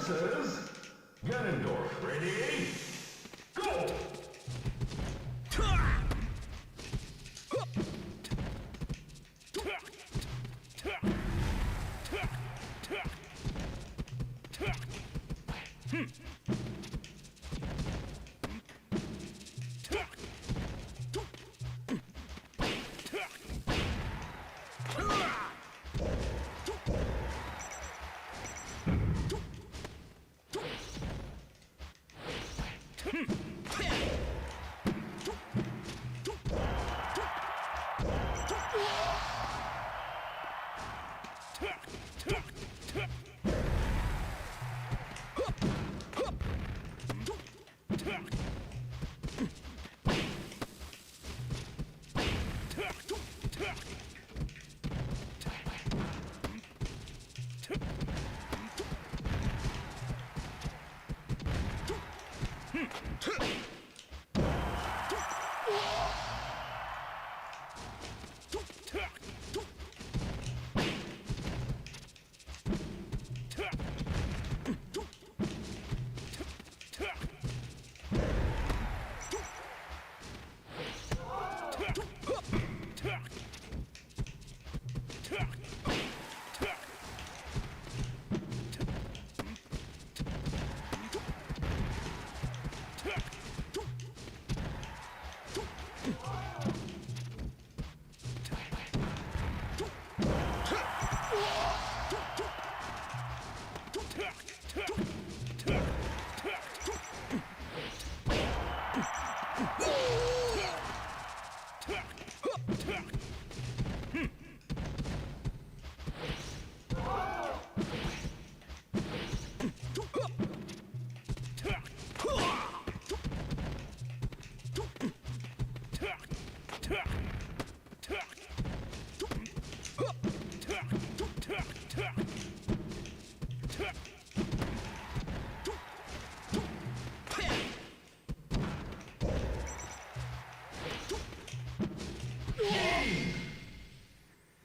versus Ganondorf. Ready? Go!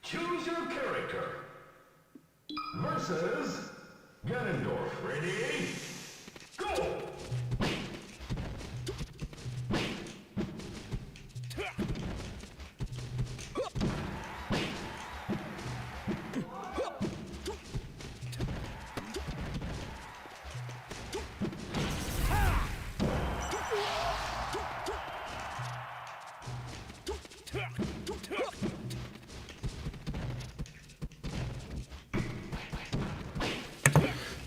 Choose your character. Versus Ganondorf. Ready? Go!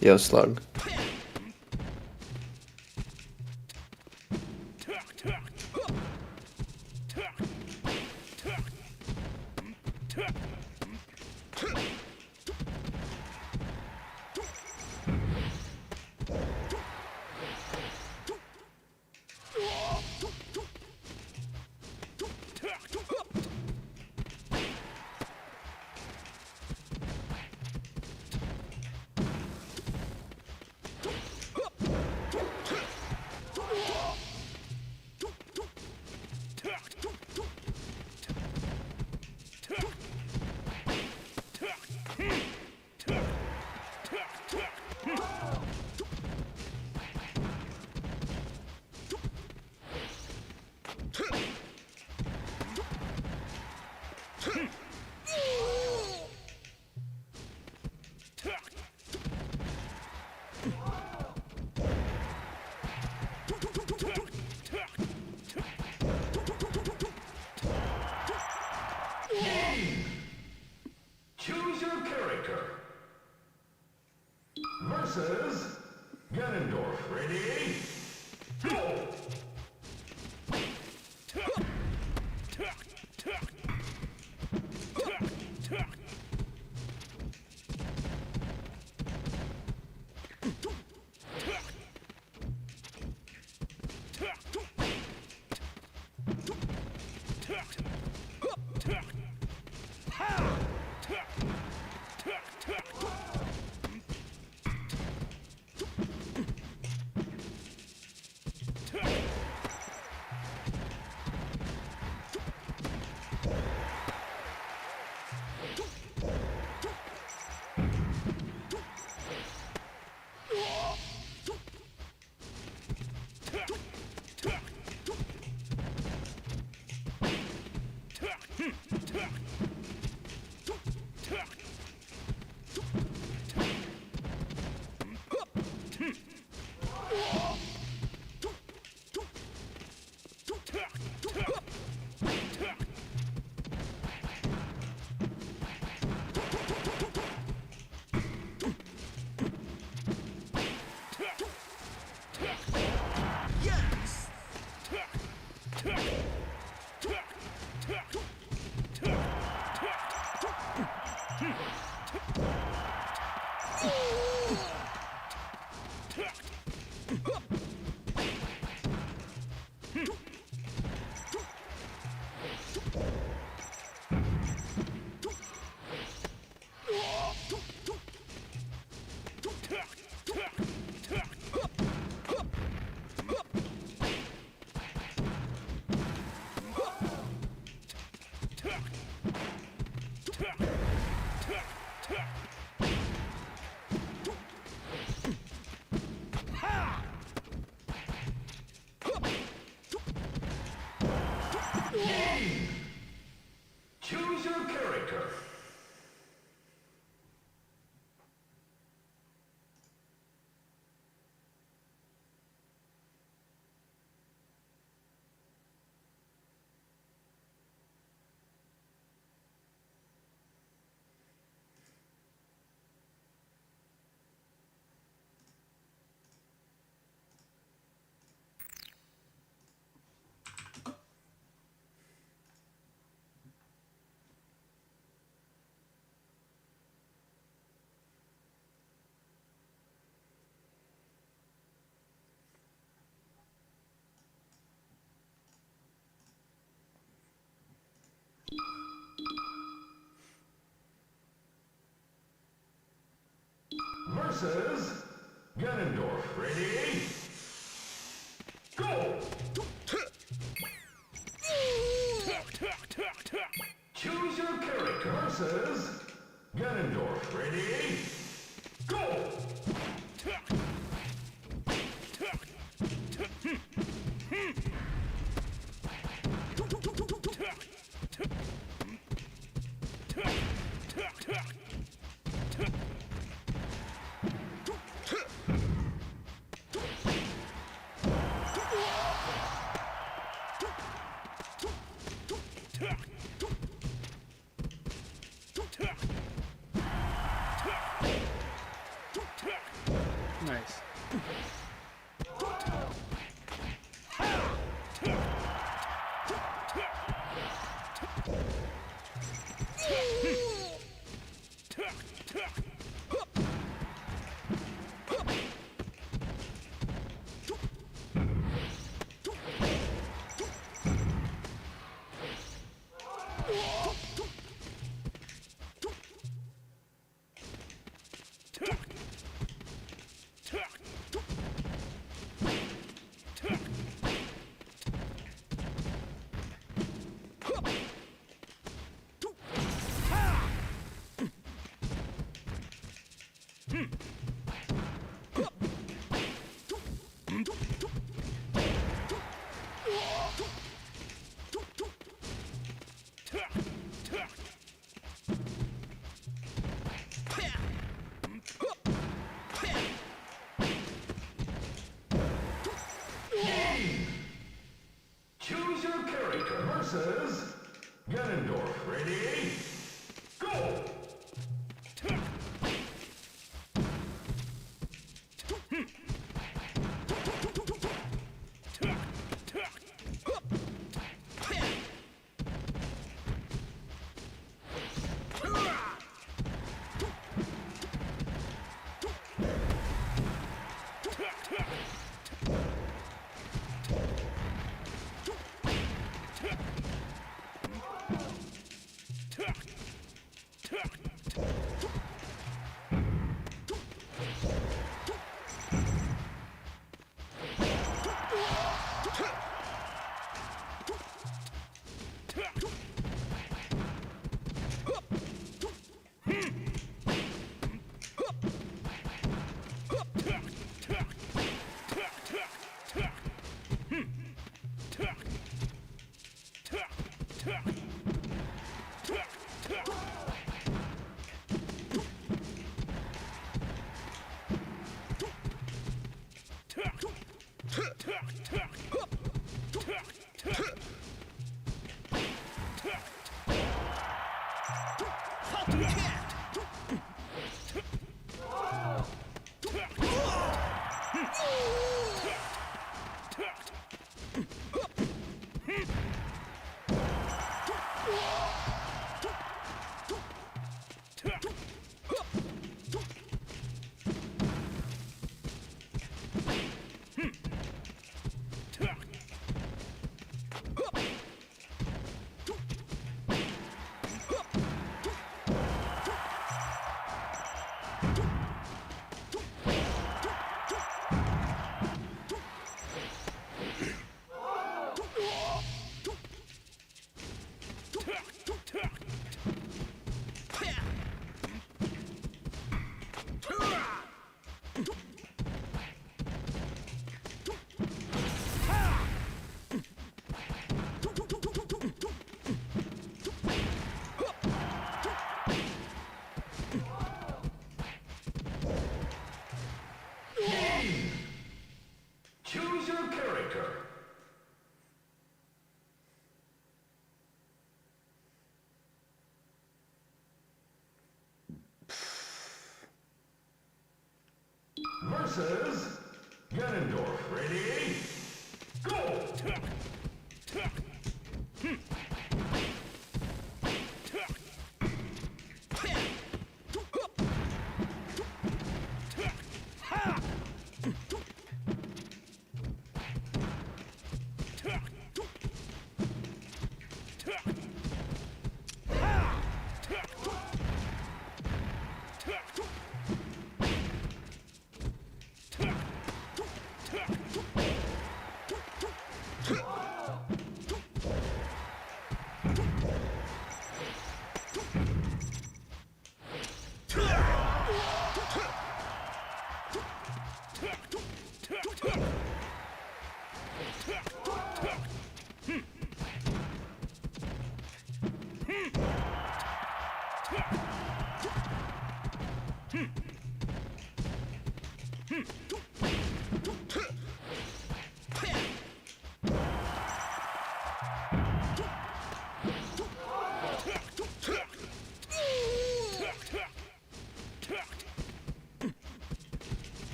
Yo, Slug. Choose your character. Versus Ganondorf. Ready? Go! Choose your character. Versus Ganondorf. Ready? Go! Choose your character. Versus Ganondorf. Ready? Go! Nice. Choose your character. Versus Ganondorf. Ready? Go! versus Ganondorf. Ready? Go!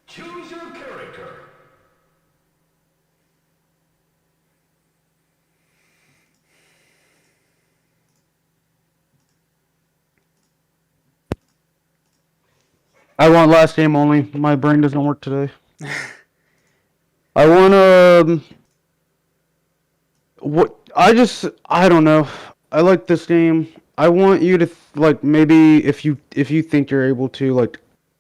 Choose your character. I want last game only. My brain doesn't work today. I want what I don't know. I like this game. I want you to like maybe if you think you're able to like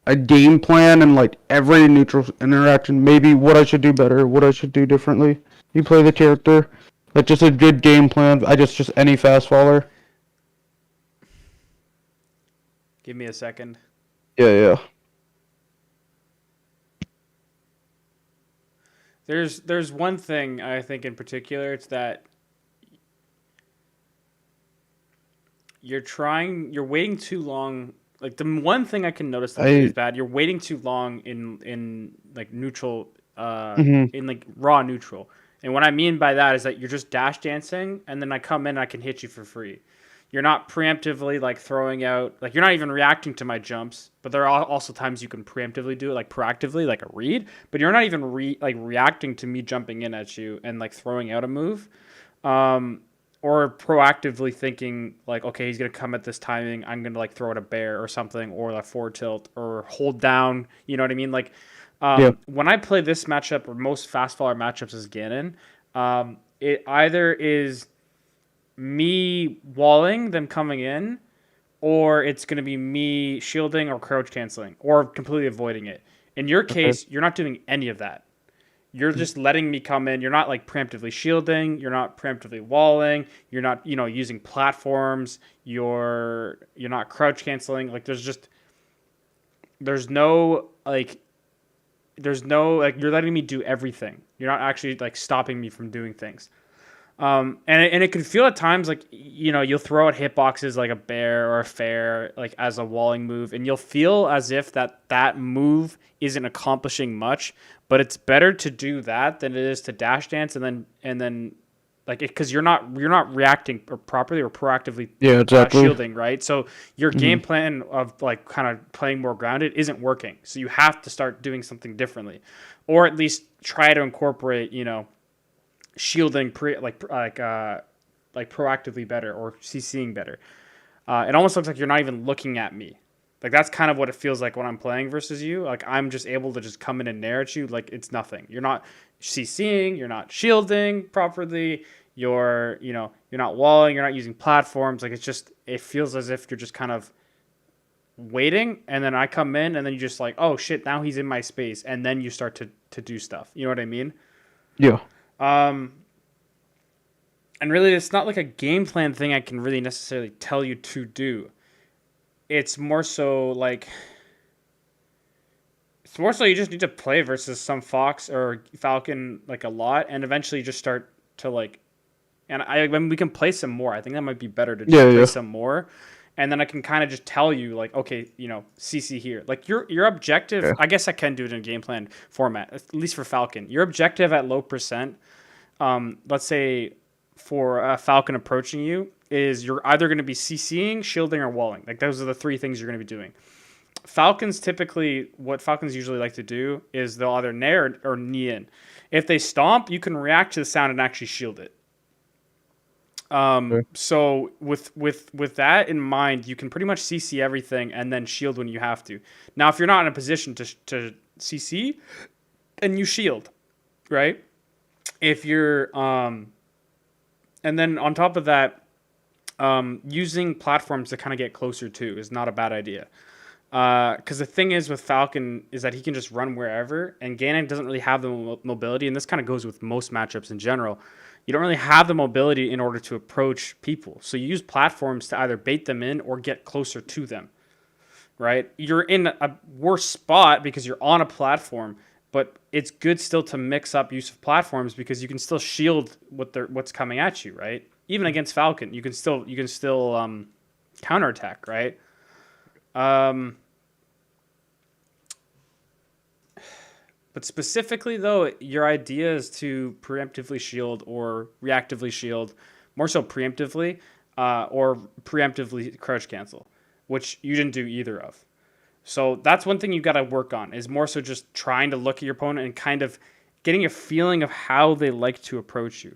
a game plan and like every neutral interaction, maybe what I should do better, what I should do differently. You play the character, like just a good game plan. I just any fast faller. Give me a second. Yeah. There's one thing I think in particular. It's that you're waiting too long. Like the one thing I can notice that is bad, you're waiting too long in like neutral, in like raw neutral. And what I mean by that is that you're just dash dancing, and then I come in and I can hit you for free. You're not preemptively like throwing out, like you're not even reacting to my jumps. But there are also times you can preemptively do it, like proactively, like a read. But you're not even reacting to me jumping in at you and like throwing out a move. Or proactively thinking like, okay, he's gonna come at this timing. I'm gonna like throw out a bear or something, or a forward tilt, or hold down. You know what I mean? Like, when I play this matchup or most fast faller matchups as Ganon, it either is me walling them coming in, or it's gonna be me shielding or crouch canceling or completely avoiding it. In your case, you're not doing any of that. You're just letting me come in. You're not like preemptively shielding. You're not preemptively walling. You're not, using platforms. You're not crouch canceling. Like there's no you're letting me do everything. You're not actually like stopping me from doing things. And it can feel at times like, you'll throw out hitboxes like a bear or a fair, like as a walling move, and you'll feel as if that move isn't accomplishing much, but it's better to do that than it is to dash dance and then like it, because you're not reacting properly or proactively exactly. shielding, right? So your game plan of like kind of playing more grounded isn't working. So you have to start doing something differently, or at least try to incorporate, shielding proactively better or CCing better. It almost looks like you're not even looking at me. Like that's kind of what it feels like when I'm playing versus you. Like I'm just able to just come in and nair at you like it's nothing. You're not CCing, you're not shielding properly, you're not walling, you're not using platforms. Like it feels as if you're just kind of waiting, and then I come in and then you just like, oh shit, now he's in my space, and then you start to do stuff. You know what I mean? Yeah. And really, it's not like a game plan thing I can really necessarily tell you to do. It's more so you just need to play versus some Fox or Falcon like a lot, and eventually just start to like. And when we can play some more, I think that might be better to just play some more, and then I can kind of just tell you like, okay, CC here. Like your objective. Yeah. I guess I can do it in a game plan format, at least for Falcon. Your objective at low percent, let's say for a Falcon approaching you, is you're either going to be CCing, shielding, or walling. Like those are the three things you're going to be doing. What Falcons usually like to do is they'll either nair or knee in. If they stomp, you can react to the sound and actually shield it. So with that in mind, you can pretty much CC everything and then shield when you have to. Now, if you're not in a position to CC, then you shield, right? If you're and then on top of that, using platforms to kind of get closer to is not a bad idea. Because the thing is with Falcon is that he can just run wherever, and Ganon doesn't really have the mobility, and this kind of goes with most matchups in general. You don't really have the mobility in order to approach people. So you use platforms to either bait them in or get closer to them, right? You're in a worse spot because you're on a platform, but it's good still to mix up use of platforms because you can still shield what's coming at you, right? Even against Falcon, you can still counterattack, right? But specifically, though, your idea is to preemptively shield or reactively shield, more so preemptively, or preemptively crouch cancel, which you didn't do either of. So that's one thing you got to work on, is more so just trying to look at your opponent and kind of getting a feeling of how they like to approach you.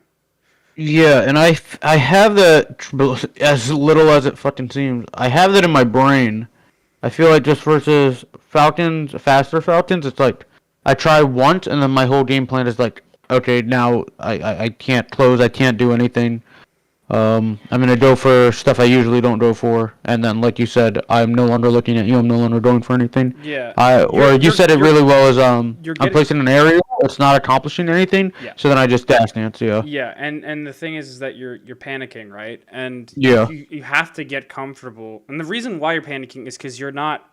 Yeah, and I have that, as little as it fucking seems, I have that in my brain. I feel like just versus faster Falcons, it's like, I try once, and then my whole game plan is like, okay, now I can't close, I can't do anything. I'm going to go for stuff I usually don't go for, and then, like you said, I'm no longer looking at you, I'm no longer going for anything. Yeah. You said it really well, is I'm placing an area, it's not accomplishing anything, so then I just dash dance, yeah. Yeah, and the thing is that you're panicking, right? And yeah. you have to get comfortable. And the reason why you're panicking is because you're not...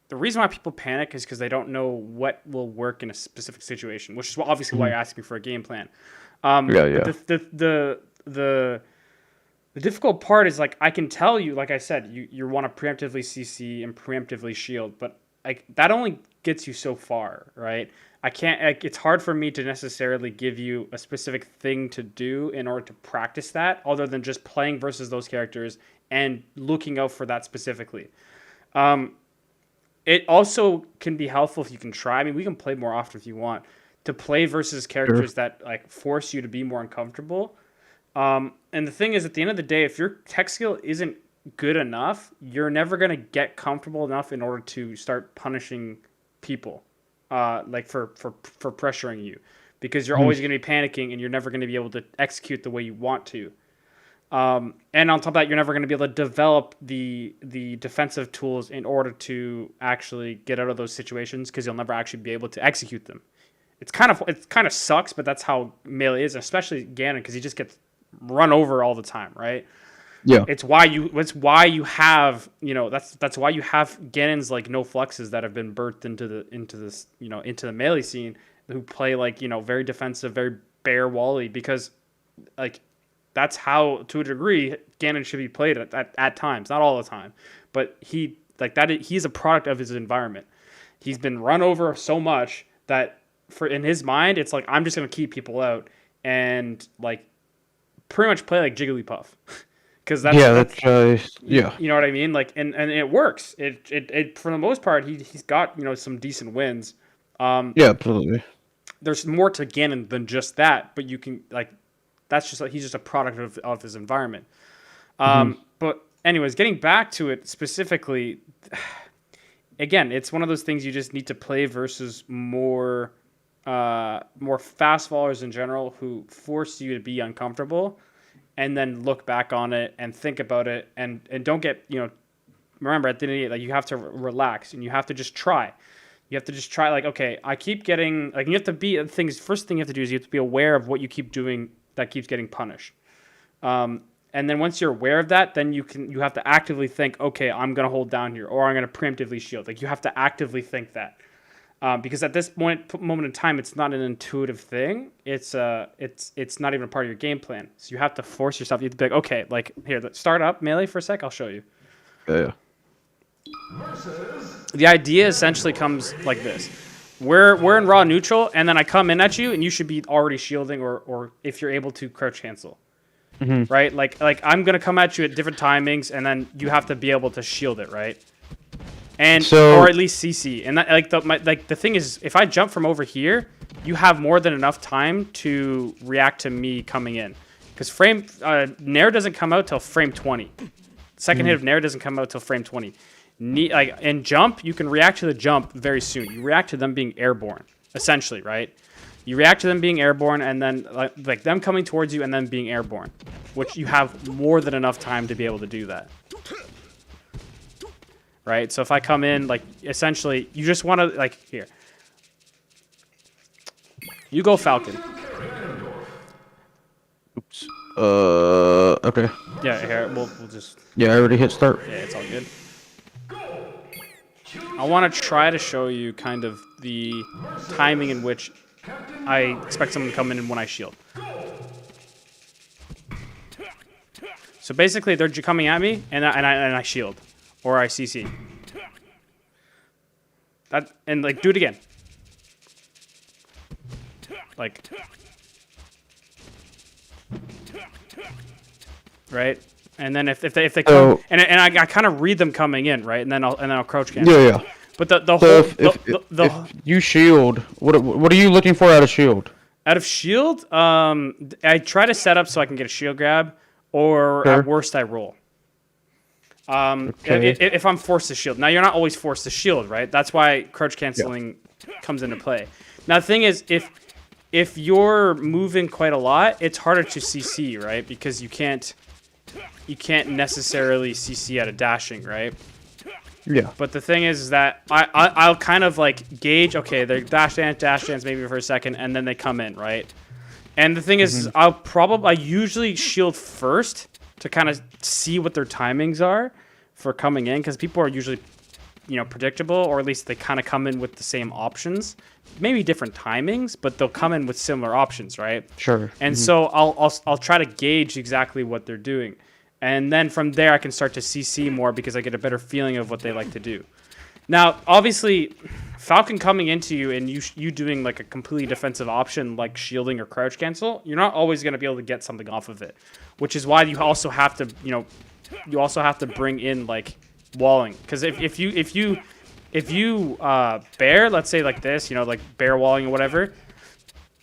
The reason why people panic is because they don't know what will work in a specific situation, which is obviously why you're asking for a game plan. The difficult part is, like, I can tell you, like I said, you want to preemptively CC and preemptively shield, but that only gets you so far, right? I can't. It's hard for me to necessarily give you a specific thing to do in order to practice that, other than just playing versus those characters and looking out for that specifically. It also can be helpful if you can try. I mean, we can play more often if you want to play versus characters that like force you to be more uncomfortable. And the thing is, at the end of the day, if your tech skill isn't good enough, you're never going to get comfortable enough in order to start punishing people, like for pressuring you, because you're always going to be panicking and you're never going to be able to execute the way you want to. And on top of that, you're never going to be able to develop the defensive tools in order to actually get out of those situations, because you'll never actually be able to execute them. It kind of sucks, but that's how Melee is, especially Ganon, because he just gets run over all the time, right? Yeah. It's why you have, that's why you have Ganons like no fluxes that have been birthed into the Melee scene, who play like, very defensive, very bare wally, because like that's how, to a degree, Ganon should be played at times, not all the time, but he's a product of his environment. He's been run over so much that in his mind, it's like, I'm just gonna keep people out and like pretty much play like Jigglypuff, because you know what I mean. Like, and it works. It for the most part, he's got some decent wins. Yeah, absolutely. There's more to Ganon than just that, but you can like that's just like he's just a product of his environment. But anyways, getting back to it specifically, again, it's one of those things you just need to play versus more fast followers in general who force you to be uncomfortable, and then look back on it and think about it and don't get remember at the end of the day, like you have to relax and you have to just try. You have to just try, like, okay, I keep getting, like, you have to be, first thing you have to do is you have to be aware of what you keep doing that keeps getting punished. And then once you're aware of that, then you have to actively think, okay, I'm going to hold down here, or I'm going to preemptively shield. Like, you have to actively think that. Because at this moment in time, it's not an intuitive thing. It's not even a part of your game plan. So you have to force yourself. You have to be like, okay, like, here, let's start up Melee for a sec. I'll show you. Yeah. The idea essentially comes like this. We're in raw neutral, and then I come in at you, and you should be already shielding, or if you're able to, crouch cancel. Right? Like I'm going to come at you at different timings, and then you have to be able to shield it, right? And or at least CC. And that, the thing is, if I jump from over here, you have more than enough time to react to me coming in. Because Nair doesn't come out till frame 20. Second hit of Nair doesn't come out till frame 20. And jump, you can react to the jump very soon. You react to them being airborne, essentially, right? You react to them being airborne, and then like them coming towards you and then being airborne, which you have more than enough time to be able to do that. Right? So if I come in, like, essentially, you just want to, like, here. You go Falcon. Oops. Okay. Yeah, here, we'll just... Yeah, I already hit start. Yeah, it's all good. I want to try to show you kind of the timing in which I expect someone to come in and when I shield. So basically, they're coming at me, and I shield. Or I CC. And, like, do it again. Like... Right? And then if they come, and I kind of read them coming in, right? And then I'll crouch cancel. Yeah. But the So whole if you shield, what are you looking for out of shield? Out of shield, I try to set up so I can get a shield grab, or at worst I roll. If I'm forced to shield. Now you're not always forced to shield, right? That's why crouch canceling comes into play. Now the thing is, if you're moving quite a lot, it's harder to CC, right? Because you can't necessarily CC out of dashing, right? Yeah. But the thing is that I'll kind of like gauge, okay, they're dash dance maybe for a second, and then they come in, right? And the thing is, I usually shield first to kind of see what their timings are for coming in, because people are usually, predictable, or at least they kind of come in with the same options. Maybe different timings, but they'll come in with similar options, right? Sure. And so I'll try to gauge exactly what they're doing. And then from there, I can start to CC more because I get a better feeling of what they like to do. Now, obviously, Falcon coming into you and you doing like a completely defensive option like shielding or crouch cancel, you're not always going to be able to get something off of it, which is why you also have to, bring in like walling. Because if you bear, let's say like this, like bear walling or whatever,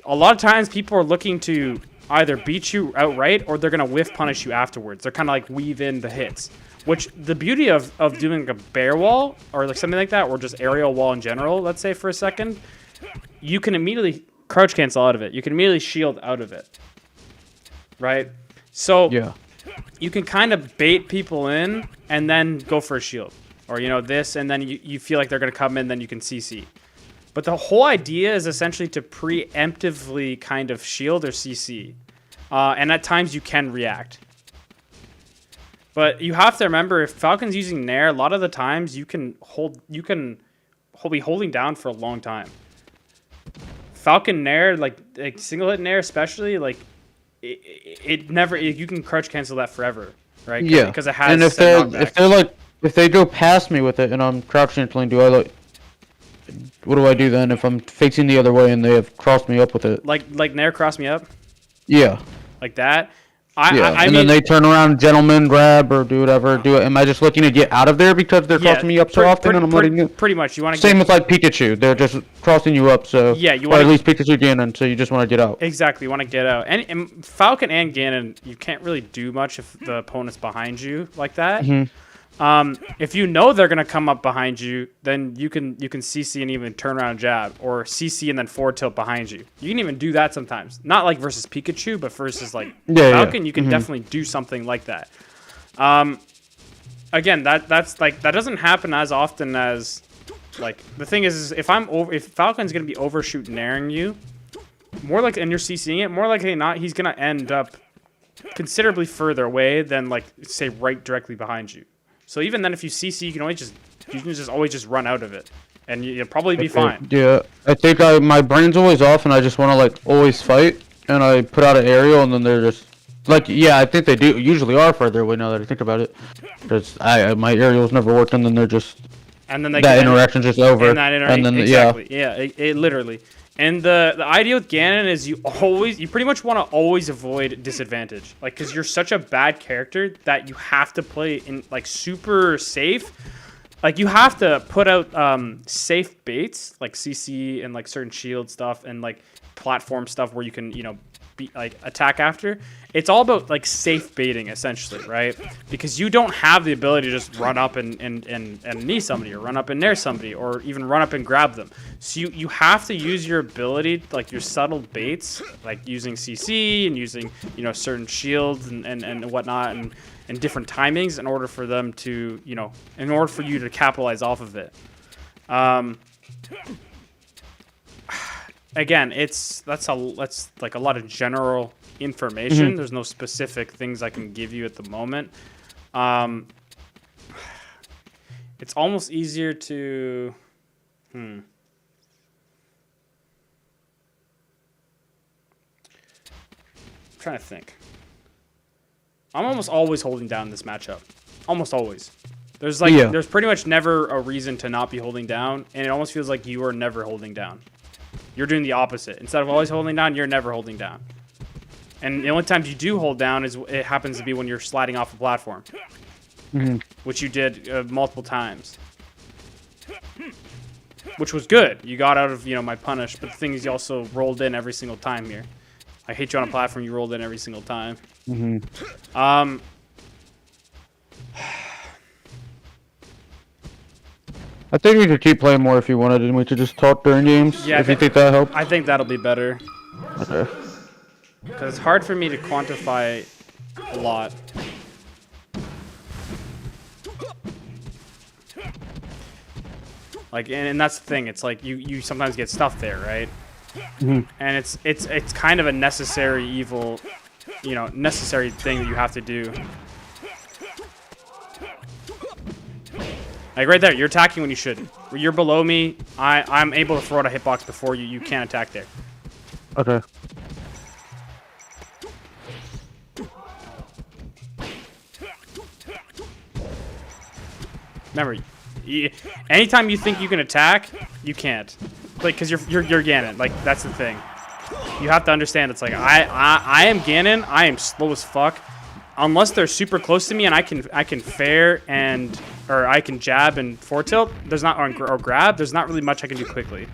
a lot of times people are looking to either beat you outright or they're going to whiff punish you afterwards. They're kind of like weave in the hits, which the beauty of doing a bear wall or like something like that, or just aerial wall in general, let's say for a second, you can immediately crouch cancel out of it. You can immediately shield out of it. Right? So you can kind of bait people in and then go for a shield. Or, this, and then you feel like they're going to come in, then you can CC. But the whole idea is essentially to preemptively kind of shield or CC. And at times you can react. But you have to remember, if Falcon's using Nair, a lot of the times you can be holding down for a long time. Falcon Nair, like single hit Nair especially, like it never you can crouch cancel that forever, right? Yeah. Because it has. And if they're go past me with it and I'm crouch canceling, what do I do then if I'm facing the other way and they have crossed me up with it? Like Nair crossed me up. Yeah. Like that. Then they turn around, gentlemen, grab, or do whatever. Am I just looking to get out of there because they're crossing me up so often, and I'm letting you? Pretty much. You want to. Same with like Pikachu. They're just crossing you up, so. Yeah, you or want. At least Pikachu Ganon, so you just want to get out. Exactly, you want to get out. And Falcon and Ganon, you can't really do much if the opponent's behind you like that. Mm-hmm. If you know they're gonna come up behind you, then you can CC and even turn around and jab, or CC and then forward tilt behind you. You can even do that sometimes. Not like versus Pikachu, but versus like Falcon, you can definitely do something like that. Again, that doesn't happen as often as like the thing is if Falcon's gonna be overshoot nairing you, and you're CCing it, more likely than not, he's gonna end up considerably further away than like say right directly behind you. So even then, if you CC, you can always just run out of it, and you'll probably be fine. Yeah, I think my brain's always off, and I just want to like always fight, and I put out an aerial, and then they're just like, yeah, I think they do usually are further away now that I think about it, because my aerials never worked, and then they're just that interaction's just over, and then exactly, it literally. And the idea with Ganon is you pretty much want to always avoid disadvantage, like because you're such a bad character that you have to play in like super safe, like you have to put out safe baits like CC and like certain shield stuff and like platform stuff where you can be like attack after. It's all about like safe baiting essentially, right? Because you don't have the ability to just run up and knee somebody or run up and nair somebody or even run up and grab them. So you have to use your ability, like your subtle baits, like using CC and using certain shields and whatnot and different timings in order for them to in order for you to capitalize off of it. Again, that's like a lot of general information. Mm-hmm. There's no specific things I can give you at the moment. It's almost easier to I'm trying to think. I'm almost always holding down this matchup. Almost always. There's pretty much never a reason to not be holding down, and it almost feels like you are never holding down. You're doing the opposite. Instead of always holding down, you're never holding down. And the only times you do hold down is it happens to be when you're sliding off a platform, which you did multiple times, which was good. You got out of my punish, but the thing is you also rolled in every single time here. I hit you on a platform, you rolled in every single time. I think we could keep playing more if you wanted, and we could just talk during games. Yeah, if you think that helps. I think that'll be better. Okay. Because it's hard for me to quantify a lot. Like, and that's the thing. It's like you sometimes get stuff there, right? And it's kind of a necessary evil, necessary thing that you have to do. Like right there, you're attacking when you shouldn't. When you're below me, I'm able to throw out a hitbox before you. You can't attack there. Okay. Remember, anytime you think you can attack, you can't. Like, cause you're Ganon. Like that's the thing. You have to understand. It's like I am Ganon. I am slow as fuck. Unless they're super close to me and I can fair or I can jab and forward tilt. There's not or grab. There's not really much I can do quickly.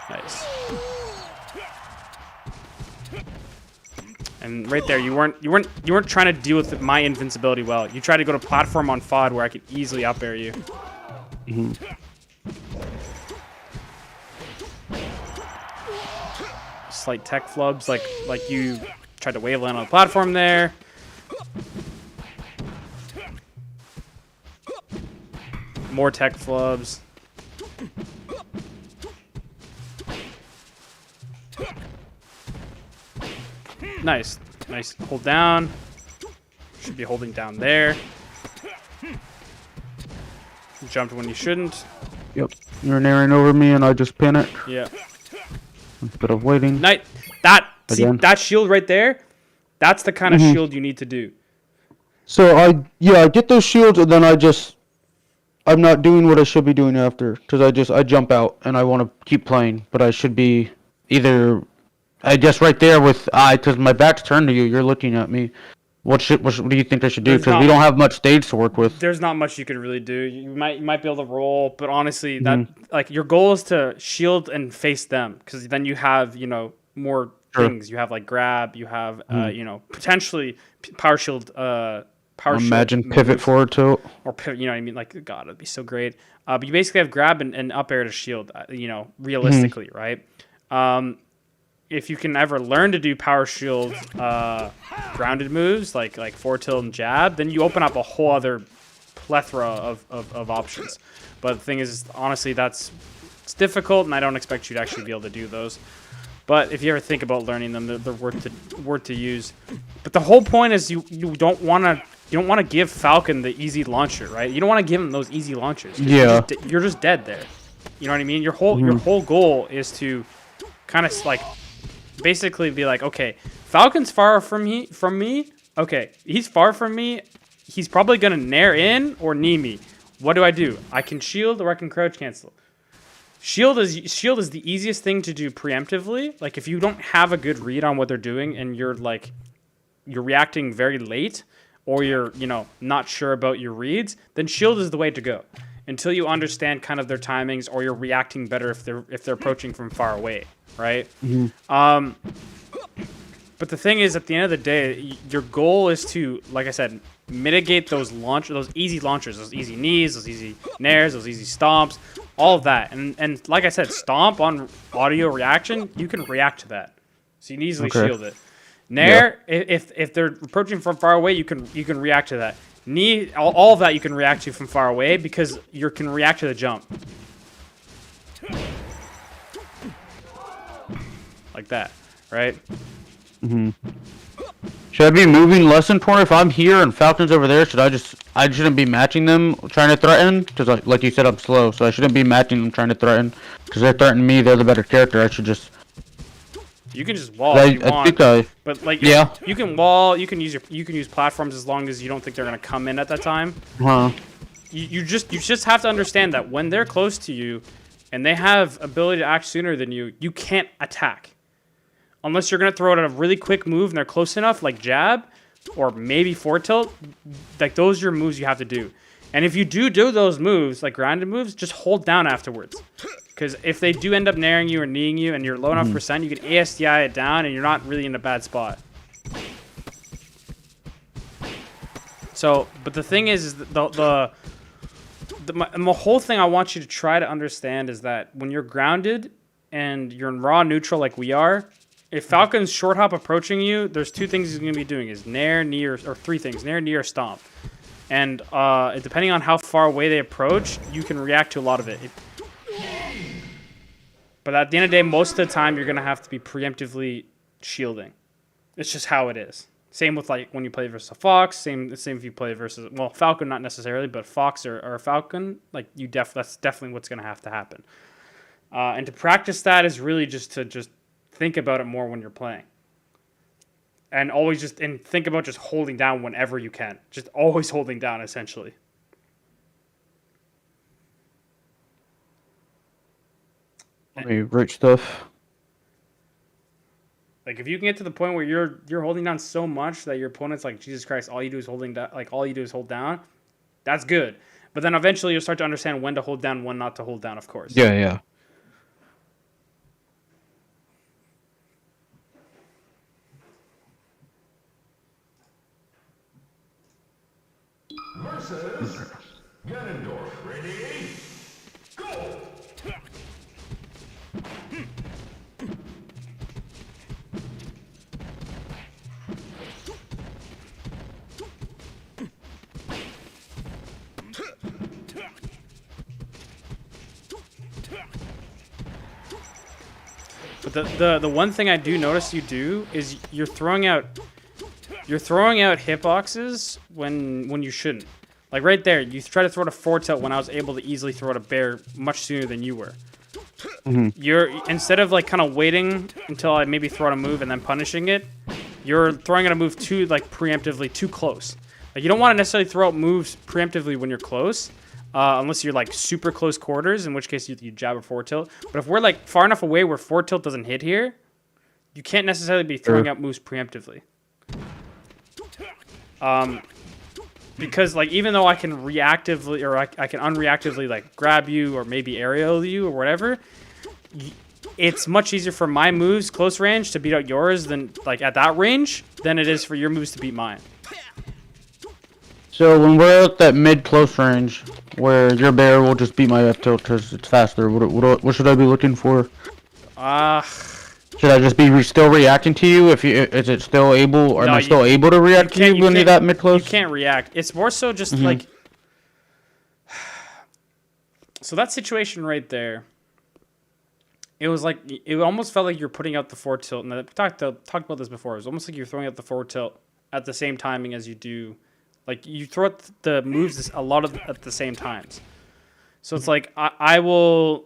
Nice. And right there, you weren't trying to deal with my invincibility well. You tried to go to platform on FOD where I could easily up air you. Slight tech flubs, like you tried to wave land on the platform there. More tech flubs. Nice. Nice. Hold down. Should be holding down there. Jumped when you shouldn't. Yep. You're narrowing over me, and I just pin it. Yeah. Instead of waiting. See, that shield right there, that's the kind of shield you need to do. So I get those shields, and then I'm not doing what I should be doing after, because I jump out and I want to keep playing, but I should be either, I guess right there with because my back's turned to you, you're looking at me. What do you think I should do? Because we don't have much stage to work with. There's not much you can really do. You might be able to roll, but honestly, that like your goal is to shield and face them, because then you have more things. You have like grab. You have potentially power shield. Imagine pivot forward tilt. Or pivot, you know what I mean? Like, God, it'd be so great. But you basically have grab and up air to shield, realistically, right? If you can ever learn to do power shield grounded moves, like forward tilt and jab, then you open up a whole other plethora of options. But the thing is, honestly, it's difficult, and I don't expect you to actually be able to do those. But if you ever think about learning them, they're worth to use. But the whole point is you don't want to give Falcon the easy launcher, right? You don't want to give him those easy launchers. Yeah. You're just dead there. You know what I mean? Your whole goal is to kind of like basically be like, okay, Falcon's far from me. Okay, he's far from me. He's probably gonna nair in or knee me. What do? I can shield or I can crouch cancel. Shield is the easiest thing to do preemptively. Like if you don't have a good read on what they're doing and you're reacting very late, or you're not sure about your reads, then shield is the way to go until you understand kind of their timings, or you're reacting better if they're approaching from far away, right? But the thing is, at the end of the day, your goal is to, like I said, mitigate those easy launchers, those easy knees, those easy nairs, those easy stomps, all of that. And like I said, stomp on audio reaction, you can react to that, so you can easily shield it. Nair, if they're approaching from far away, you can react to that. Knee, all of that you can react to from far away, because you can react to the jump. Like that, right? Should I be moving less than 20? If I'm here and Falcon's over there, I shouldn't be matching them trying to threaten? Because like you said, I'm slow, so I shouldn't be matching them trying to threaten. Because they're threatening me, they're the better character. I should just... You can just wall if you want, but like you can wall. You can use platforms as long as you don't think they're gonna come in at that time. You just have to understand that when they're close to you, and they have ability to act sooner than you, you can't attack unless you're gonna throw out a really quick move and they're close enough, like jab or maybe forward tilt. Like those are your moves you have to do. And if you do those moves, like grounded moves, just hold down afterwards. Because if they do end up nairing you or kneeing you and you're low enough percent, you can ASDI it down and you're not really in a bad spot. So, but the thing is the whole thing I want you to try to understand is that when you're grounded and you're in raw neutral like we are, if Falcon's short hop approaching you, there's two things he's going to be doing: is nair, knee, or three things: nair, knee, or stomp. And depending on how far away they approach, you can react to a lot of it. But at the end of the day, most of the time, you're going to have to be preemptively shielding. It's just how it is. Same with like when you play versus a Fox. Same if you play versus, well, Falcon not necessarily, but Fox or Falcon. Like that's definitely what's going to have to happen. And to practice that is really just to think about it more when you're playing. And always think about just holding down whenever you can. Just always holding down, essentially. Rich stuff. Like if you can get to the point where you're holding down so much that your opponent's like, Jesus Christ, all you do is hold down. That's good. But then eventually you'll start to understand when to hold down, when not to hold down, of course. Yeah. Versus Ganondorf. Ready? Go! But the one thing I do notice you do is you're throwing out You're throwing out hitboxes when you shouldn't. Like right there, you try to throw it a 4-tilt when I was able to easily throw it a bear much sooner than you were. You're instead of like kind of waiting until I maybe throw out a move and then punishing it, you're throwing out a move too like preemptively too close. Like you don't want to necessarily throw out moves preemptively when you're close, unless you're like super close quarters, in which case you jab a 4-tilt. But if we're like far enough away where 4-tilt doesn't hit here, you can't necessarily be throwing out moves preemptively. Because like even though I can reactively or I can unreactively like grab you or maybe aerial you or whatever, it's much easier for my moves close range to beat out yours than like at that range than it is for your moves to beat mine. So when we're at that mid close range where your bear will just beat my F tilt because it's faster, what should I be looking for? Should I just be still reacting to you? Is it still able? Or am I still able to react to you when you're that mid close? You can't react. It's more so just like. So that situation right there. It was like it almost felt like you're putting out the 4-tilt, and I talked about this before. It was almost like you're throwing out the 4-tilt at the same timing as you do, like you throw out the moves a lot of at the same times. So it's like I will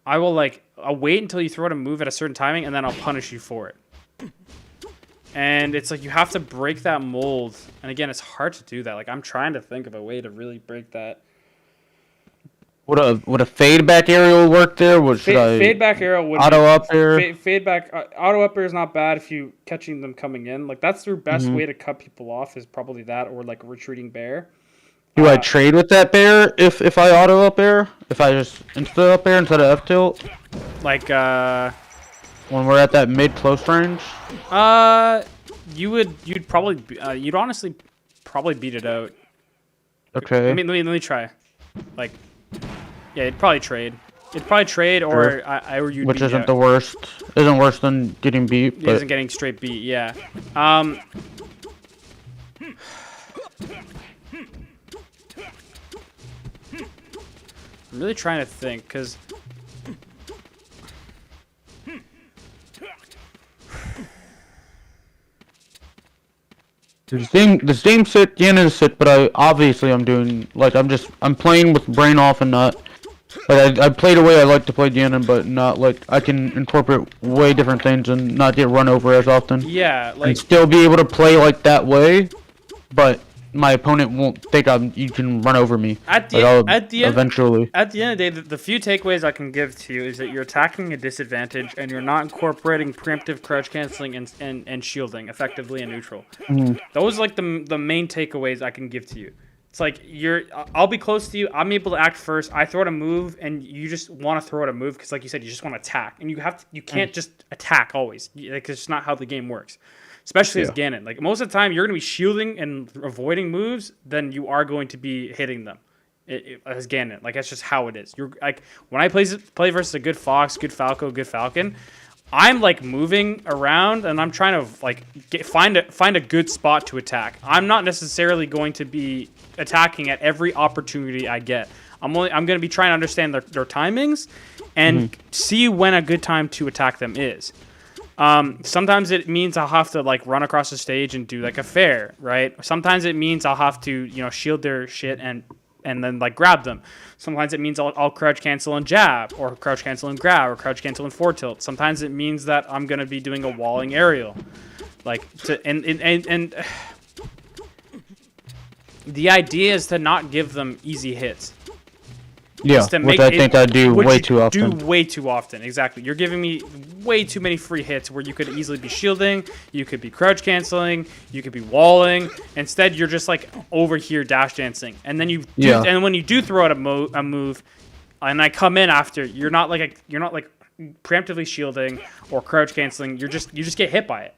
like I'll wait until you throw out a move at a certain timing, and then I'll punish you for it. And it's like you have to break that mold, and again, it's hard to do that. Like I'm trying to think of a way to really break that. Would a fade back aerial work there? Fade back aerial would auto up air? Fade back auto up air is not bad if you catching them coming in. Like that's your best way to cut people off is probably that or like a retreating bear. Do I trade with that bear if I auto up air? If I just insta up air instead of F tilt? Like when we're at that mid close range? You'd honestly probably beat it out. Okay. Let me try. Like yeah, it'd probably trade. It'd probably trade or or you'd which beat isn't out. the worst. Isn't worse than getting beat. It isn't getting straight beat, yeah. I'm really trying to think, because the same sit, Ganon sit, but I'm playing with brain off and not. Like I play the way I like to play Ganon, but not like I can incorporate way different things and not get run over as often. Yeah, like and still be able to play like that way, but my opponent won't think you can run over me. Eventually. At the end of the day, the few takeaways I can give to you is that you're attacking a disadvantage and you're not incorporating preemptive crouch canceling and shielding effectively in neutral. Those are like the main takeaways I can give to you. It's like I'll be close to you. I'm able to act first. I throw out a move, and you just want to throw out a move because, like you said, you just want to attack, and you can't just attack always. Like it's not how the game works. Especially as Ganon. Like most of the time, you're going to be shielding and avoiding moves, then you are going to be hitting them as Ganon. Like that's just how it is. You're like when I play versus a good Fox, good Falco, good Falcon, I'm like moving around and I'm trying to like find a good spot to attack. I'm not necessarily going to be attacking at every opportunity I get. I'm going to be trying to understand their timings and see when a good time to attack them is. Sometimes it means I'll have to like run across the stage and do like a fair, right? Sometimes it means I'll have to, shield their shit and then like grab them. Sometimes it means I'll crouch cancel and jab, or crouch cancel and grab, or crouch cancel and 4-tilt. Sometimes it means that I'm gonna be doing a walling aerial, like and the idea is to not give them easy hits. Yeah, which I think I do way too often. Do way too often, exactly. You're giving me way too many free hits where you could easily be shielding, you could be crouch canceling, you could be walling. Instead, you're just like over here dash dancing, and then and when you do throw out a move, and I come in after, you're not like preemptively shielding or crouch canceling. You just get hit by it,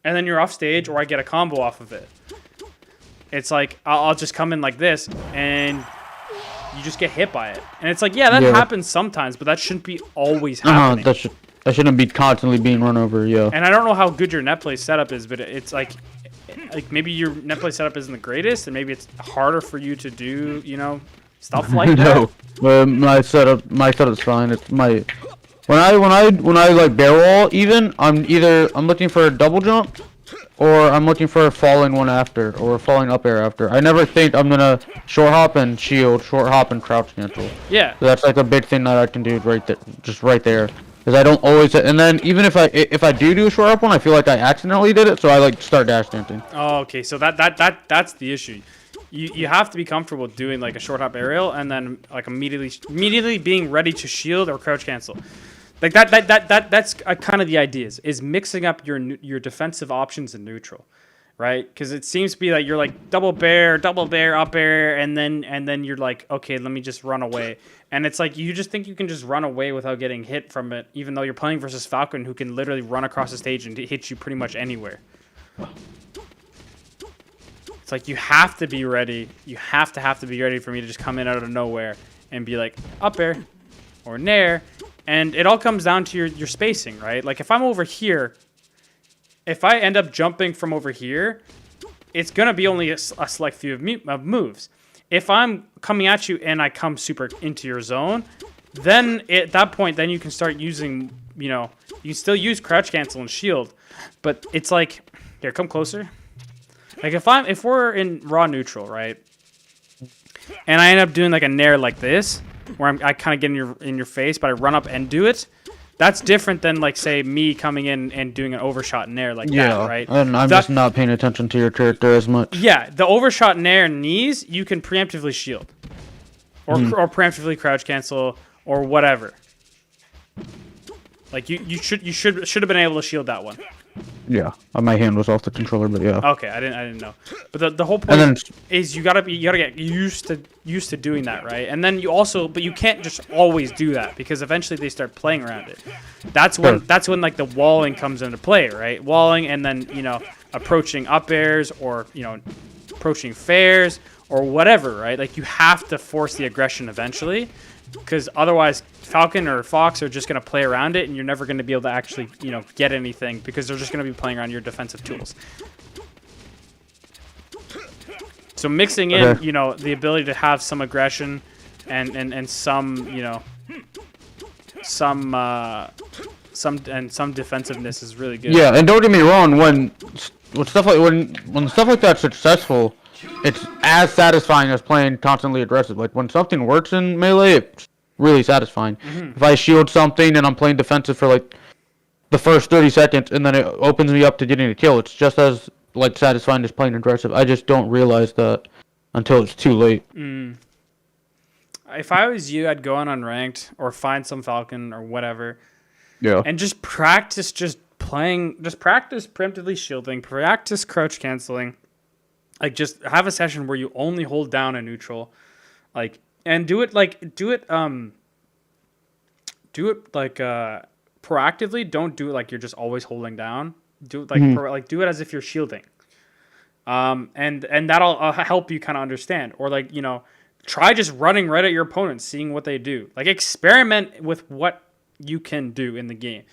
and then you're off stage, or I get a combo off of it. It's like I'll just come in like this and you just get hit by it. And it's like, that happens sometimes, but that shouldn't be always happening. That shouldn't be constantly being run over, And I don't know how good your net play setup is, but it's like maybe your net play setup isn't the greatest, and maybe it's harder for you to do, stuff like that. No, my setup's fine. It's When I like barrel even, I'm looking for a double jump, or I'm looking for a falling one after, or a falling up air after. I never think I'm gonna short hop and shield, short hop and crouch cancel. Yeah. So that's like a big thing that I can do right there, just right there. Because I don't always, and then even if I do a short hop one, I feel like I accidentally did it, so I like start dash dancing. Oh, okay. So that's the issue. You have to be comfortable doing like a short hop aerial and then like immediately being ready to shield or crouch cancel. Like that's kind of the idea is mixing up your defensive options in neutral, right? Because it seems to be like you're like double bear, up air, and then you're like, okay, let me just run away. And it's like you just think you can just run away without getting hit from it, even though you're playing versus Falcon, who can literally run across the stage and hit you pretty much anywhere. It's like you have to be ready. You have to be ready for me to just come in out of nowhere and be like up air or nair. And it all comes down to your spacing, right? Like if I'm over here, if I end up jumping from over here, it's going to be only a select few of moves. If I'm coming at you and I come super into your zone, then at that point, then you can start using, you can still use crouch cancel and shield. But it's like, here, come closer. Like if we're in raw neutral, right? And I end up doing like a nair like this, where I kind of get in your face, but I run up and do it. That's different than like say me coming in and doing an overshot nair like that, right? And I'm just not paying attention to your character as much. Yeah, the overshot nair knees you can preemptively shield, or preemptively crouch cancel or whatever. Like you should have been able to shield that one. Yeah, my hand was off the controller, but yeah. Okay, I didn't know. But the whole point is you gotta get used to doing that, right? And then but you can't just always do that because eventually they start playing around it. That's when like the walling comes into play, right? Walling and then approaching up airs or approaching fares or whatever, right? Like you have to force the aggression eventually, because otherwise Falcon or Fox are just going to play around it and you're never going to be able to actually, get anything because they're just going to be playing around your defensive tools. So mixing in, the ability to have some aggression and some, some defensiveness is really good. Yeah, and don't get me wrong, when stuff like that's successful, it's as satisfying as playing constantly aggressive. Like when something works in melee, it's really satisfying. If I shield something and I'm playing defensive for like the first 30 seconds and then it opens me up to getting a kill, it's just as like satisfying as playing aggressive. I just don't realize that until it's too late. If I was you, I'd go on unranked or find some Falcon or whatever. Yeah. And just practice practice preemptively shielding, practice crouch canceling. Like just have a session where you only hold down a neutral, like, and do it proactively. Don't do it like you're just always holding down. Do it like do it as if you're shielding. And that'll help you kind of understand. Or like try just running right at your opponent, seeing what they do. Like experiment with what you can do in the game.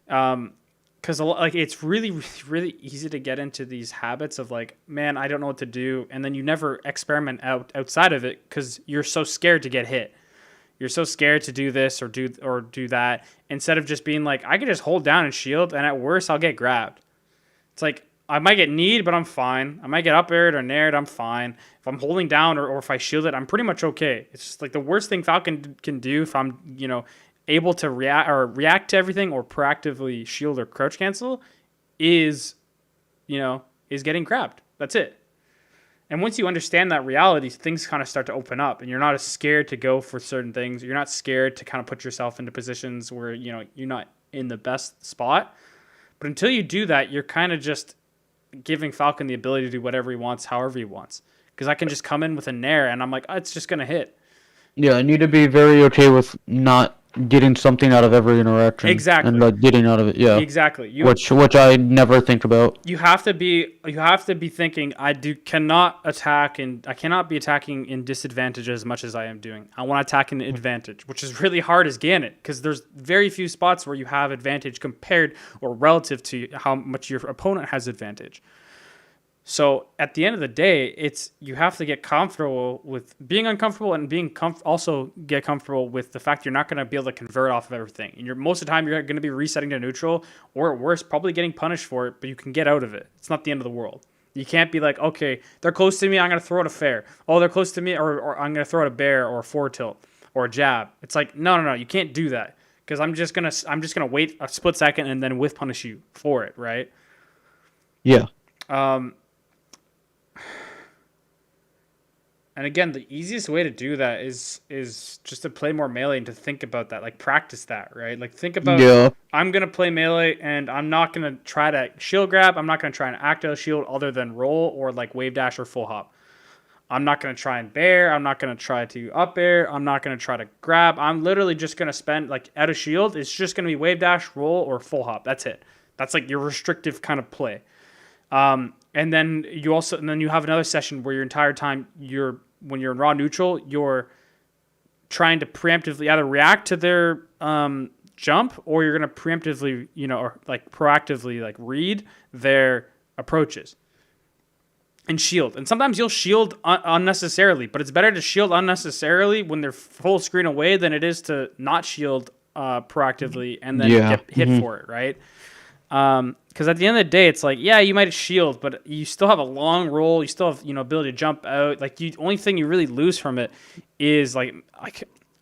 Because like it's really, really easy to get into these habits of like, man, I don't know what to do, and then you never experiment outside of it because you're so scared to get hit. You're so scared to do this or do that instead of just being like, I can just hold down and shield, and at worst I'll get grabbed. It's like I might get kneed, but I'm fine. I might get up aired or nared, I'm fine. If I'm holding down or if I shield it, I'm pretty much okay. It's just like the worst thing Falcon can do if I'm able to react to everything or proactively shield or crouch cancel is getting grabbed. That's it. And once you understand that reality, things kind of start to open up and you're not as scared to go for certain things. You're not scared to kind of put yourself into positions where, you're not in the best spot. But until you do that, you're kind of just giving Falcon the ability to do whatever he wants, however he wants. Because I can just come in with a nair and I'm like, oh, it's just going to hit. Yeah, I need to be very okay with not getting something out of every interaction. Exactly. And like getting out of it, yeah. Exactly. Which I never think about. You have to be thinking I cannot be attacking in disadvantage as much as I am doing. I want to attack in advantage, which is really hard as Gannett because there's very few spots where you have advantage compared or relative to how much your opponent has advantage. So at the end of the day, it's you have to get comfortable with being uncomfortable and also get comfortable with the fact you're not going to be able to convert off of everything. And you're most of the time you're going to be resetting to neutral, or at worst, probably getting punished for it, but you can get out of it. It's not the end of the world. You can't be like, okay, they're close to me, I'm going to throw it a fair. Oh, they're close to me, or I'm going to throw it a bear or a forward tilt or a jab. It's like, no, you can't do that because I'm just gonna wait a split second and then whiff punish you for it, right? Yeah. And again, the easiest way to do that is just to play more melee and to think about that, like practice that, right? Like think about, I'm gonna play melee and I'm not gonna try to shield grab. I'm not gonna try and act out a shield other than roll or like wave dash or full hop. I'm not gonna try and bear. I'm not gonna try to up air. I'm not gonna try to grab. I'm literally just gonna spend like out of shield. It's just gonna be wave dash, roll, or full hop. That's it. That's like your restrictive kind of play. And then you have another session where your entire time when you're in raw neutral, you're trying to preemptively either react to their jump, or you're gonna preemptively, or like proactively like read their approaches and shield. And sometimes you'll shield unnecessarily, but it's better to shield unnecessarily when they're full screen away than it is to not shield proactively and then get hit for it, right? Because at the end of the day, it's like, yeah, you might shield, but you still have a long roll. You still have, ability to jump out. Like, the only thing you really lose from it is like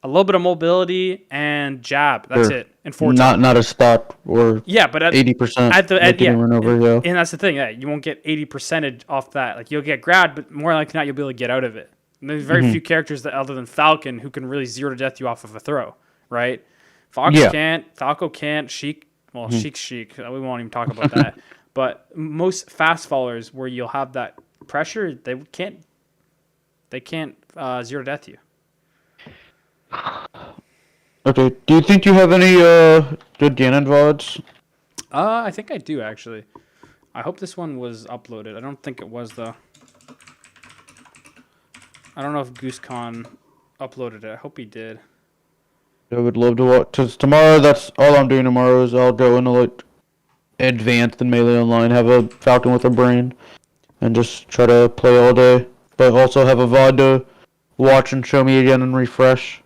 a little bit of mobility and jab. That's it. And forward not a stop or but 80% run over. And that's the thing. Yeah, you won't get 80% off that. Like, you'll get grabbed, but more likely not, you'll be able to get out of it. And there's very few characters that, other than Falcon, who can really zero to death you off of a throw, right? Fox can't. Falco can't. Sheik. Well, Sheik. We won't even talk about that. But most fast followers, where you'll have that pressure, they can't zero death you. Okay. Do you think you have any good Ganon VODs? I think I do, actually. I hope this one was uploaded. I don't think it was, though. I don't know if GooseCon uploaded it. I hope he did. I would love to watch, because tomorrow, that's all I'm doing tomorrow is I'll go into, like, Advanced and Melee Online, have a Falcon with a brain, and just try to play all day, but also have a VOD to watch and show me again and refresh.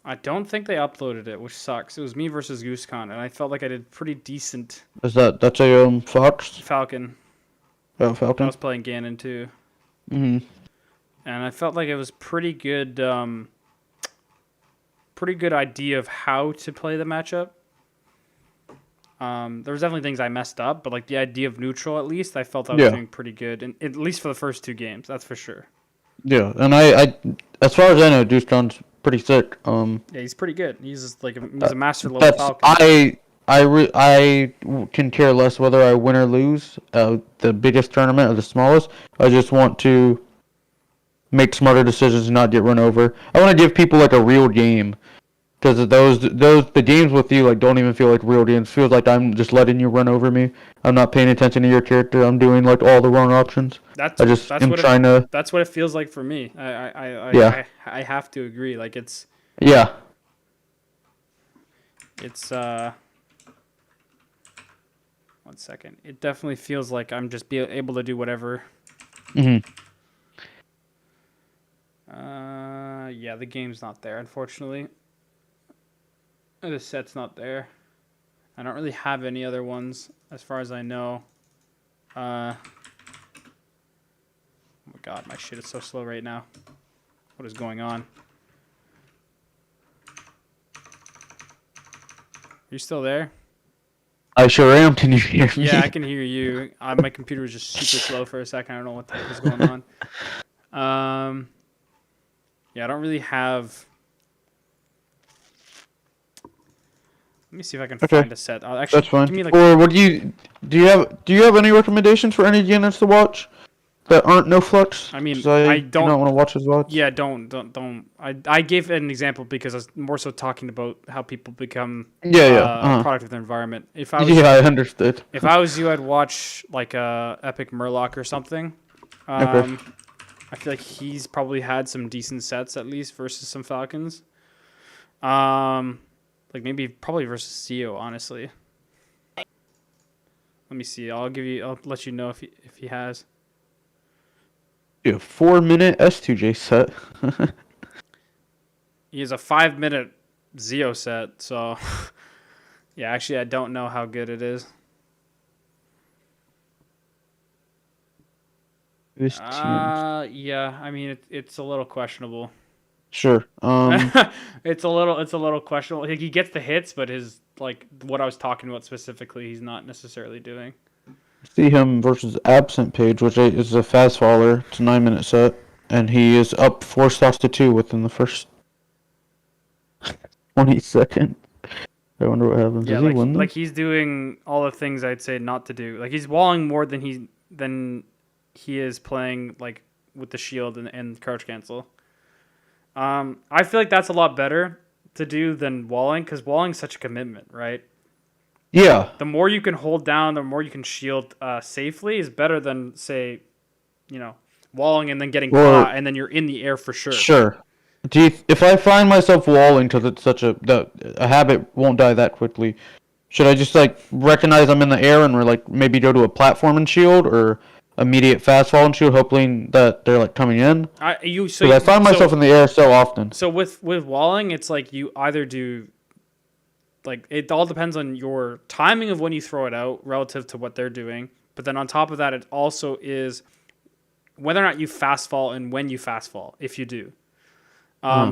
I don't think they uploaded it, which sucks. It was me versus GooseCon, and I felt like I did pretty decent. That's a, Fox? Falcon. Oh, Falcon? I was playing Ganon, too. Mm-hmm. And I felt like it was pretty good idea of how to play the matchup. There was definitely things I messed up, but like the idea of neutral, at least, I felt I was doing pretty good, and at least for the first two games, that's for sure. Yeah, and I as far as I know, GooseCon's pretty sick. Yeah, he's pretty good. He's a master level Falcon. I can care less whether I win or lose the biggest tournament or the smallest. I just want to make smarter decisions and not get run over. I want to give people like a real game, because the games with you like don't even feel like real games. It feels like I'm just letting you run over me. I'm not paying attention to your character. I'm doing like all the wrong options. That's what it feels like for me. I have to agree. Like it's 1 second. It definitely feels like I'm just able to do whatever. Yeah, the game's not there, unfortunately. The set's not there. I don't really have any other ones, as far as I know. Oh my god, my shit is so slow right now. What is going on? Are you still there? I sure am. Can you hear me? Yeah, I can hear you. My computer was just super slow for a second. I don't know what the heck is going on. Yeah, I don't really have... Let me see if I can find a set. Actually, that's fine. Give me like... Or what do you have any recommendations for any Ganons to watch that aren't no flux? I mean, I don't want to watch as well. Yeah, don't. I gave an example because I was more so talking about how people become a product of their environment. If I was, I understood. If I was you, I'd watch like Epic Murloc or something. I feel like he's probably had some decent sets at least versus some Falcons. Like probably versus CEO, honestly. Let me see. I'll let you know if he has. A 4-minute S2J set. He has a 5-minute Zeo set, so yeah, actually I don't know how good it is. This team. Yeah, I mean it's a little questionable. Sure. It's a little questionable. Like, he gets the hits, but his like what I was talking about specifically, he's not necessarily doing. See him versus Absent Page, which is a fast faller. It's a 9-minute set, and he is up 4 stocks to 2 within the first 20 seconds. I wonder what happens. Yeah, Does he win this? like he's doing all the things I'd say not to do. Like he's walling more than he is playing like with the shield and crouch cancel. I feel like that's a lot better to do than walling, because walling's such a commitment, right? Yeah. The more you can hold down, the more you can shield safely is better than, say, walling and then getting caught, and then you're in the air for sure. Sure. If I find myself walling to a habit won't die that quickly, should I just like recognize I'm in the air and like maybe go to a platform and shield, or immediate fast fall and shield, hoping that they're like coming in? I find myself in the air so often. So with walling, it's like you either do, like, it all depends on your timing of when you throw it out relative to what they're doing. But then on top of that, it also is whether or not you fast fall and when you fast fall, if you do.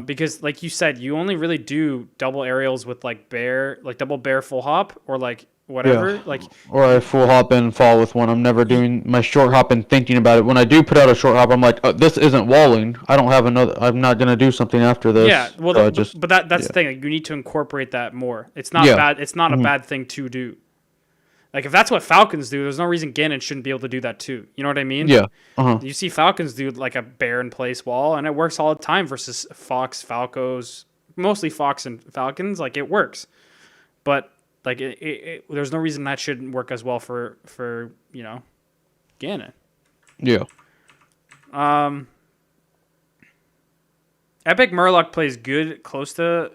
Because like you said, you only really do double aerials with like double bear full hop, or like whatever. Yeah. Or I full hop and fall with one. I'm never doing my short hop and thinking about it. When I do put out a short hop, I'm like, oh, this isn't walling. I don't have another. I'm not gonna do something after this. Yeah, well, so but that's the thing. Like, you need to incorporate that more. It's not bad. It's not a bad thing to do. Like, if that's what Falcons do, there's no reason Ganon shouldn't be able to do that too. You know what I mean? Yeah. You see Falcons do like a bear in place wall, and it works all the time versus Fox, Falcos, mostly Fox and Falcons. Like, it works, but like there's no reason that shouldn't work as well for Ganon. Yeah. Epic Murloc plays good close to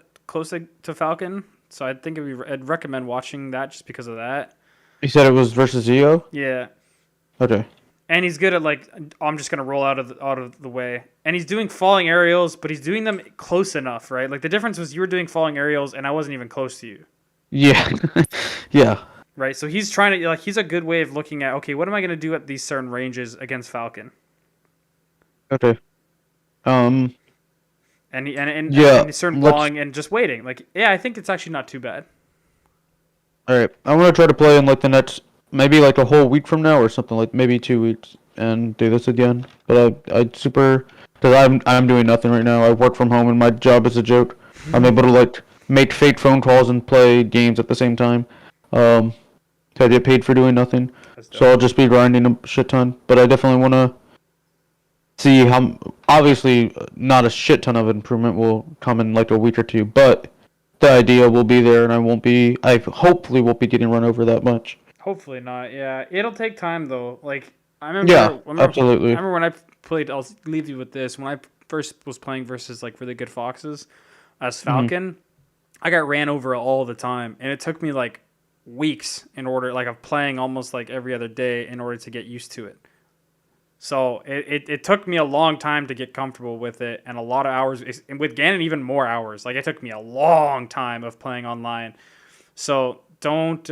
Falcon, so I think I'd recommend watching that just because of that. You said it was versus Zeo? Yeah. Okay. And he's good at like, I'm just gonna roll out of the way, and he's doing falling aerials, but he's doing them close enough, right? Like, the difference was you were doing falling aerials, and I wasn't even close to you. Yeah. Yeah. Right. So he's trying to, like, he's a good way of looking at, okay, what am I gonna do at these certain ranges against Falcon? Okay. And he's certain falling and just waiting. Like, yeah, I think it's actually not too bad. All right, I'm gonna try to play in like the next, maybe like a whole week from now or something, like maybe 2 weeks, and do this again. But because I'm doing nothing right now. I work from home and my job is a joke. I'm able to like make fake phone calls and play games at the same time. So I get paid for doing nothing. So I'll just be grinding a shit ton. But I definitely want to see how. Obviously, not a shit ton of improvement will come in like a week or two, but the idea will be there, and I hopefully won't be getting run over that much. Hopefully not. Yeah, it'll take time though. Like, I remember. Yeah, absolutely. I remember when I played. I'll leave you with this. When I first was playing versus like really good foxes as Falcon, I got ran over all the time, and it took me like weeks of playing almost like every other day in order to get used to it. So it took me a long time to get comfortable with it, and a lot of hours. And with Ganon, even more hours. Like, it took me a long time of playing online. So don't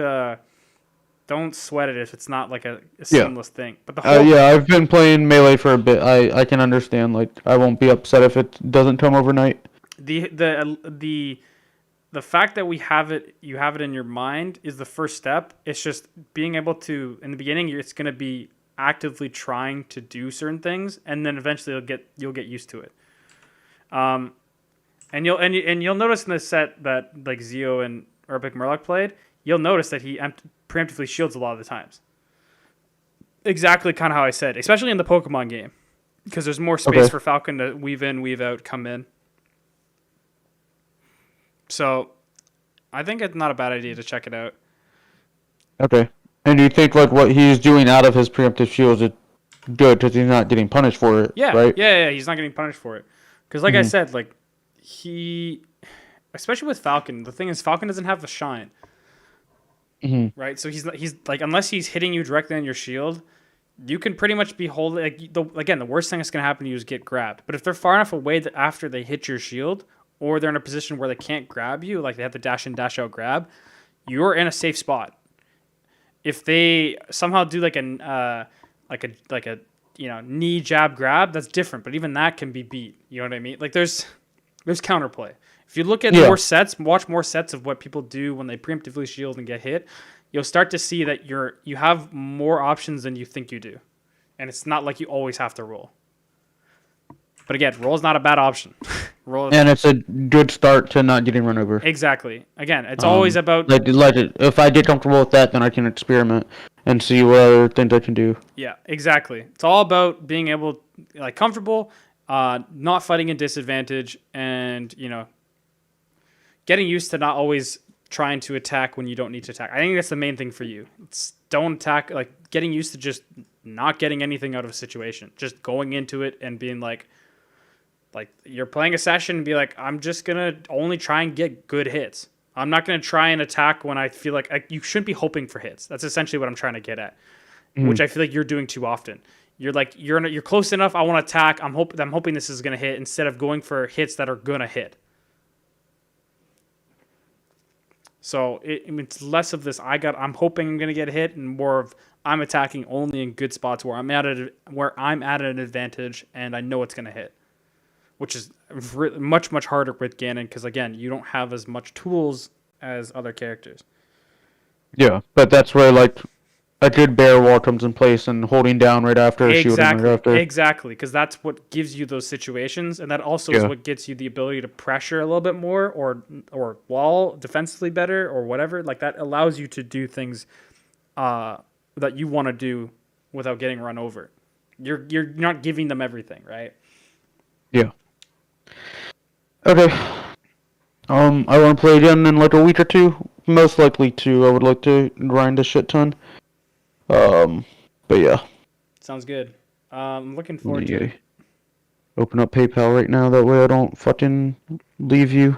sweat it if it's not like a seamless thing. But the whole I've been playing Melee for a bit. I can understand. Like, I won't be upset if it doesn't come overnight. The fact that you have it in your mind is the first step. It's just being able to, in the beginning, it's going to be actively trying to do certain things, and then eventually you'll get used to it. And you'll notice in the set that like Zeo and Epic Murloc played, you'll notice that he preemptively shields a lot of the times. Exactly kind of how I said, especially in the Pokemon game, because there's more space for Falcon to weave in, weave out, come in. So I think it's not a bad idea to check it out. Okay. And do you think like what he's doing out of his preemptive shields is good because he's not getting punished for it? Yeah, right? Yeah, he's not getting punished for it. Because like I said, like especially with Falcon, the thing is Falcon doesn't have the shine, right? So he's like, unless he's hitting you directly on your shield, you can pretty much be holding. Like again, the worst thing that's gonna happen to you is get grabbed. But if they're far enough away that after they hit your shield, or they're in a position where they can't grab you, like they have the dash in, dash out grab, you're in a safe spot. If they somehow do like a knee jab grab, that's different. But even that can be beat. You know what I mean? Like there's counterplay. If you look at more sets, watch more sets of what people do when they preemptively shield and get hit, you'll start to see that you have more options than you think you do, and it's not like you always have to roll. But again, roll's not a bad option. And it's a good start to not getting run over. Exactly. Again, it's always about like if I get comfortable with that, then I can experiment and see what other things I can do. Yeah, exactly. It's all about being able, like, comfortable, not fighting a disadvantage, and getting used to not always trying to attack when you don't need to attack. I think that's the main thing for you. Don't attack, like getting used to just not getting anything out of a situation, just going into it and being like you're playing a session and be like, I'm just gonna only try and get good hits. I'm not gonna try and attack when I feel like you shouldn't be hoping for hits. That's essentially what I'm trying to get at, which I feel like you're doing too often. You're like you're close enough. I want to attack. I'm hoping this is gonna hit instead of going for hits that are gonna hit. So it's less of this. I'm hoping I'm gonna get hit, and more of I'm attacking only in good spots where I'm at an advantage and I know it's gonna hit, which is much harder with Ganon because again you don't have as much tools as other characters. Yeah, but that's where like a good bear wall comes in place and holding down right after, shooting right after. Exactly, because that's what gives you those situations, and that also is what gets you the ability to pressure a little bit more, or wall defensively better, or whatever. Like that allows you to do things that you want to do without getting run over. You're not giving them everything, right? Yeah. Okay. I want to play again in like a week or two. Most likely two. I would like to grind a shit ton. But yeah. Sounds good. I'm looking forward to it. Open up PayPal right now, that way I don't fucking leave you.